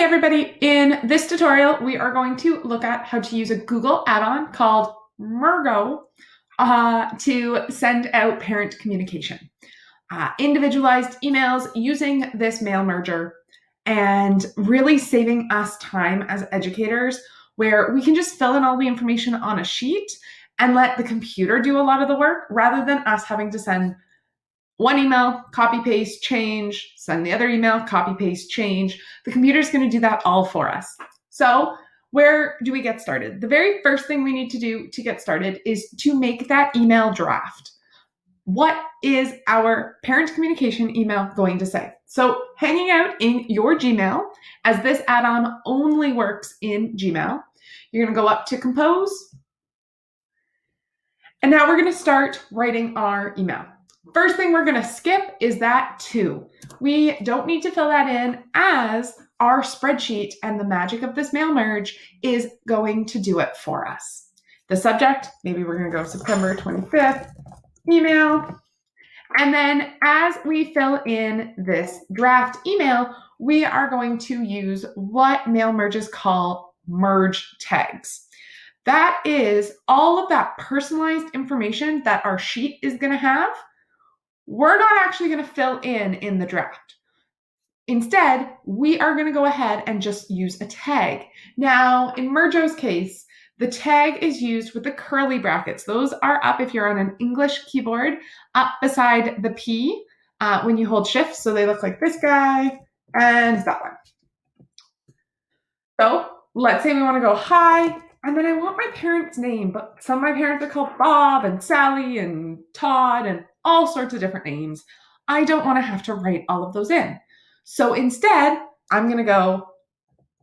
everybody, in this tutorial we are going to look at how to use a Google add-on called Mergo to send out parent communication. Individualized emails using this mail merger and really saving us time as educators where we can just fill in all the information on a sheet and let the computer do a lot of the work rather than us having to send one email, copy, paste, change, send the other email, copy, paste, change. The computer's going to do that all for us. So where do we get started? The very first thing we need to do to get started is to make that email draft. What is our parent communication email going to say? So hanging out in your Gmail, as this add-on only works in Gmail, you're going to go up to Compose. And now we're going to start writing our email. First thing we're going to skip is that to. We don't need to fill that in as our spreadsheet and the magic of this mail merge is going to do it for us. The subject, maybe we're going to go September 25th, email. And then as we fill in this draft email, we are going to use what mail merges call merge tags. That is all of that personalized information that our sheet is going to have. We're not actually going to fill in the draft. Instead, we are going to go ahead and just use a tag. Now, in Mergo's case, the tag is used with the curly brackets. Those are up if you're on an English keyboard, up beside the P when you hold shift. So they look like this guy and that one. So let's say we want to go hi, and then I want my parent's name, but some of my parents are called Bob and Sally and Todd and all sorts of different names. I don't want to have to write all of those in. So instead, I'm going to go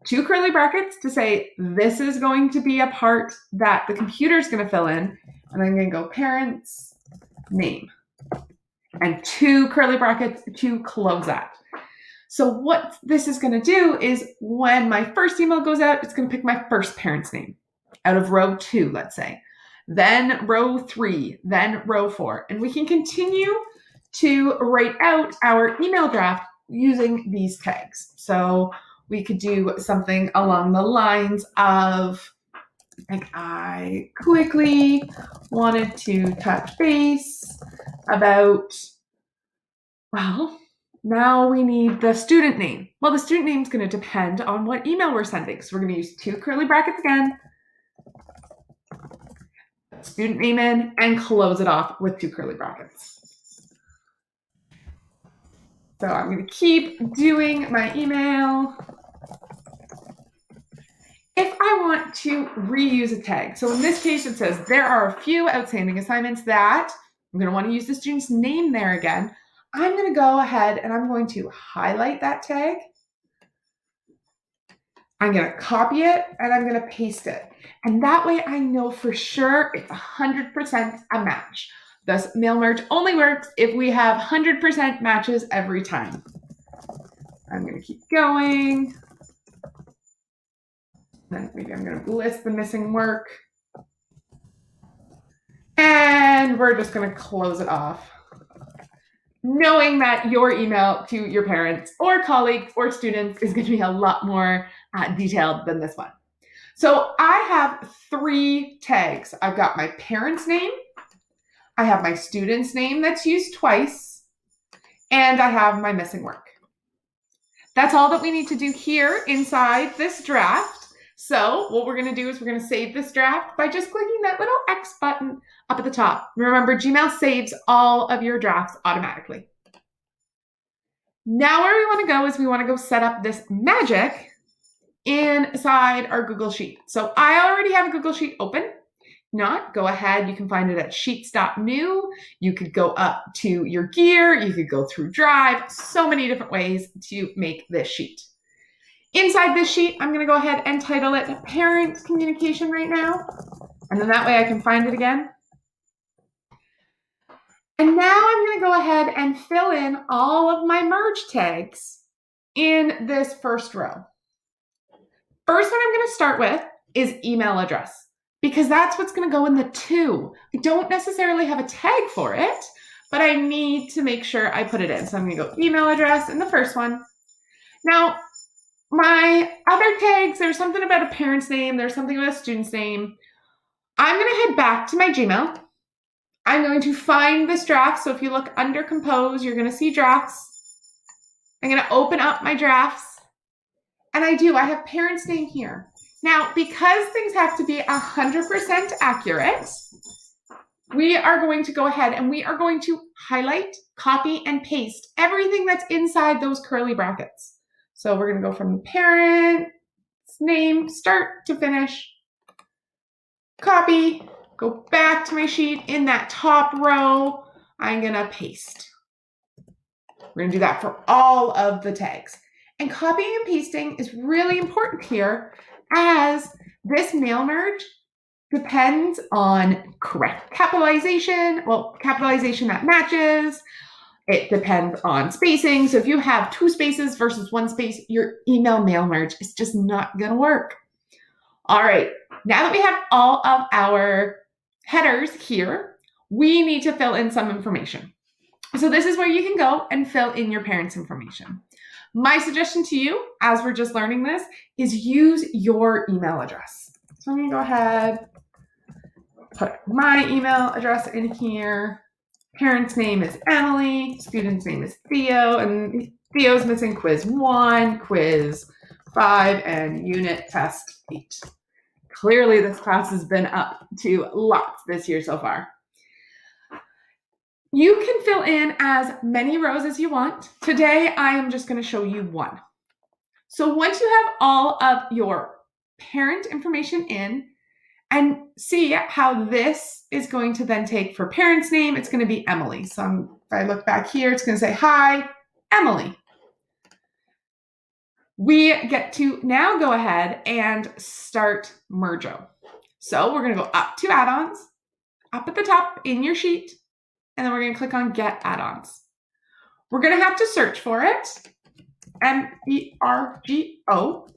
two curly brackets to say this is going to be a part that the computer is going to fill in. And I'm going to go parent's name and two curly brackets to close that. So what this is going to do is when my first email goes out, it's going to pick my first parent's name out of row 2, let's say. Then row 3, then row 4. And we can continue to write out our email draft using these tags. So we could do something along the lines of, like, I quickly wanted to touch base about, well, now we need the student name. Well, the student name is going to depend on what email we're sending. So we're going to use two curly brackets again, student name in, and close it off with two curly brackets. So I'm going to keep doing my email. If I want to reuse a tag, so in this case it says there are a few outstanding assignments that I'm going to want to use the student's name there again. I'm going to go ahead and I'm going to highlight that tag. I'm going to copy it and I'm going to paste it. And that way I know for sure it's 100% a match. Thus, mail merge only works if we have 100% matches every time. I'm going to keep going. Then maybe I'm going to list the missing work. And we're just going to close it off, knowing that your email to your parents or colleagues or students is going to be a lot more detailed than this one. So I have 3 tags. I've got my parent's name, I have my student's name that's used twice, and I have my missing work. That's all that we need to do here inside this draft. So what we're going to do is we're going to save this draft by just clicking that little X button up at the top. Remember, Gmail saves all of your drafts automatically. Now where we want to go is we want to go set up this magic inside our Google Sheet. So I already have a Google Sheet open. Not, go ahead, you can find it at sheets.new. You could go up to your gear, you could go through Drive, so many different ways to make this sheet. Inside this sheet, I'm going to go ahead and title it Parent Communication right now. And then that way I can find it again. And now I'm going to go ahead and fill in all of my merge tags in this first row. First one I'm going to start with is email address, because that's what's going to go in the to. I don't necessarily have a tag for it, but I need to make sure I put it in. So I'm going to go email address in the first one. Now, my other tags, there's something about a parent's name, there's something about a student's name. I'm going to head back to my Gmail. I'm going to find this draft. So if you look under compose, you're going to see drafts. I'm going to open up my drafts. And I have parent's name here. Now, because things have to be 100% accurate, we are going to go ahead and we are going to highlight, copy, and paste everything that's inside those curly brackets. So we're going to go from the parent's name, start to finish, copy, go back to my sheet in that top row, I'm going to paste. We're going to do that for all of the tags. And copying and pasting is really important here as this mail merge depends on correct capitalization, capitalization that matches. It depends on spacing. So if you have 2 spaces versus 1 space, your email mail merge is just not going to work. All right, now that we have all of our headers here, we need to fill in some information. So this is where you can go and fill in your parents' information. My suggestion to you, as we're just learning this, is use your email address. So I'm going to go ahead, put my email address in here. Parent's name is Emily, student's name is Theo, and Theo's missing quiz 1, quiz 5, and unit test 8. Clearly, this class has been up to lots this year so far. You can fill in as many rows as you want. Today, I am just going to show you 1. So once you have all of your parent information in, and see how this is going to then take for parent's name, it's going to be Emily. So if I look back here, it's going to say, hi, Emily. We get to now go ahead and start Mergo. So we're going to go up to add-ons, up at the top in your sheet, and then we're going to click on Get Add-ons. We're going to have to search for it, Mergo.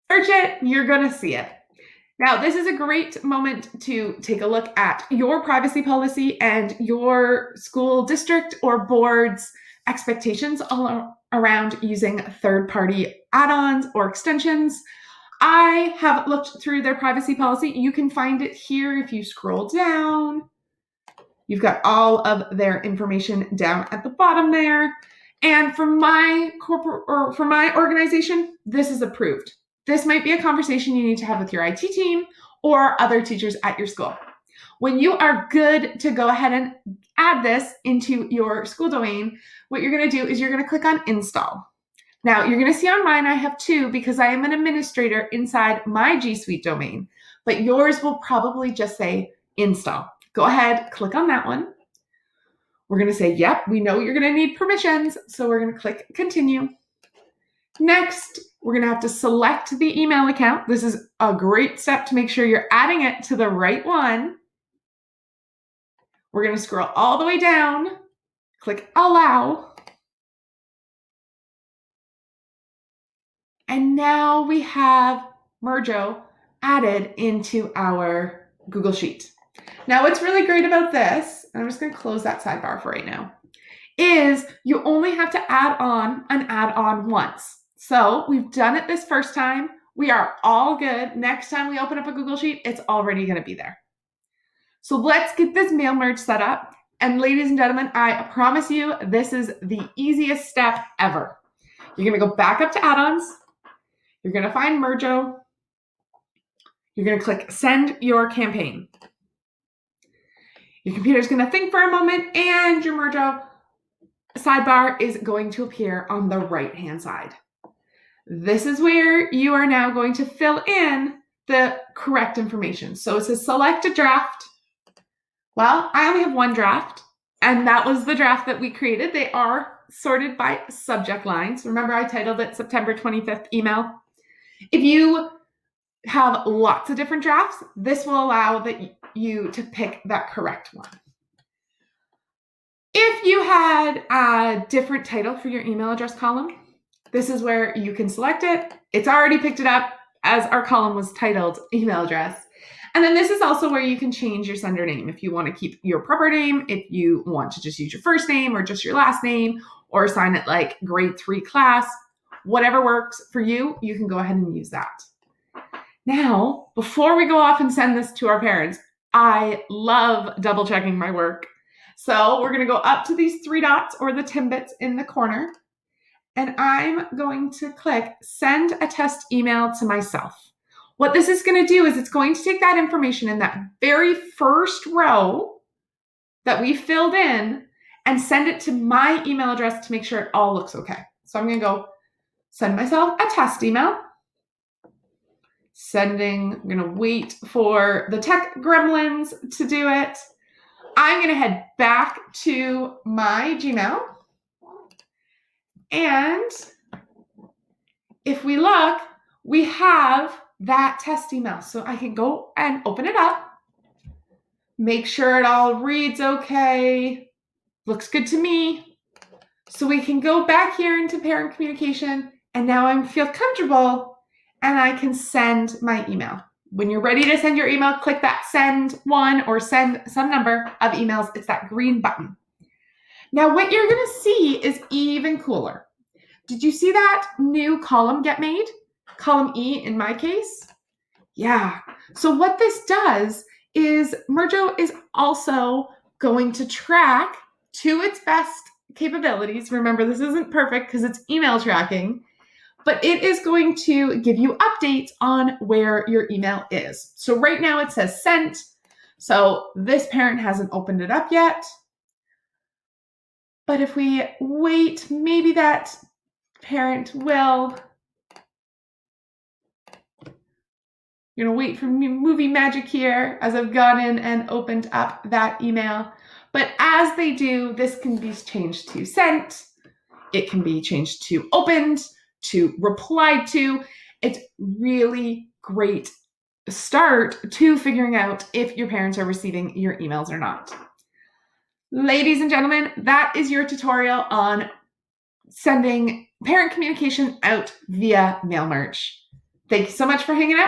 Search it, you're going to see it. Now, this is a great moment to take a look at your privacy policy and your school district or board's expectations all around using third-party add-ons or extensions. I have looked through their privacy policy. You can find it here if you scroll down. You've got all of their information down at the bottom there. And for my organization, this is approved. This might be a conversation you need to have with your IT team or other teachers at your school. When you are good to go ahead and add this into your school domain, what you're going to do is you're going to click on Install. Now, you're going to see on mine I have 2 because I am an administrator inside my G Suite domain, but yours will probably just say Install. Go ahead, click on that one. We're going to say, yep, we know you're going to need permissions, so we're going to click Continue. Next, we're going to have to select the email account. This is a great step to make sure you're adding it to the right one. We're going to scroll all the way down, click Allow. And now we have Mergo added into our Google Sheet. Now, what's really great about this, and I'm just going to close that sidebar for right now, is you only have to add on an add-on once. So we've done it this first time. We are all good. Next time we open up a Google Sheet, it's already going to be there. So let's get this mail merge set up. And ladies and gentlemen, I promise you, this is the easiest step ever. You're going to go back up to add-ons. You're going to find Mergo. You're going to click Send Your Campaign. Your computer's going to think for a moment, and your Mergo sidebar is going to appear on the right-hand side. This is where you are now going to fill in the correct information. So it says select a draft. Well, I only have 1 draft, and that was the draft that we created. They are sorted by subject lines. Remember, I titled it September 25th email. If you have lots of different drafts, this will allow you to pick that correct one. If you had a different title for your email address column, this is where you can select it. It's already picked it up as our column was titled email address. And then this is also where you can change your sender name if you want to keep your proper name, if you want to just use your first name or just your last name, or assign it like grade 3 class, Whatever works for you, you can go ahead and use that. Now, before we go off and send this to our parents, I love double checking my work. So we're going to go up to these 3 dots or the Timbits in the corner, and I'm going to click send a test email to myself. What this is going to do is it's going to take that information in that very first row that we filled in and send it to my email address to make sure it all looks okay. So I'm going to go send myself a test email. Sending, I'm going to wait for the tech gremlins to do it. I'm going to head back to my Gmail. And if we look, we have that test email. So I can go and open it up. Make sure it all reads okay. Looks good to me. So we can go back here into parent communication, and now I feel comfortable and I can send my email. When you're ready to send your email, click that send one or send some number of emails. It's that green button. Now what you're going to see is even cooler. Did you see that new column get made? Column E in my case? Yeah. So what this does is Mergo is also going to track to its best capabilities. Remember, this isn't perfect because it's email tracking, but it is going to give you updates on where your email is. So right now it says sent. So this parent hasn't opened it up yet. But if we wait, maybe that parent will. You're going to wait for movie magic here as I've gone in and opened up that email. But as they do, this can be changed to sent. It can be changed to opened, to replied to. It's really great start to figuring out if your parents are receiving your emails or not. Ladies and gentlemen, that is your tutorial on sending parent communication out via mail merge. Thank you so much for hanging out.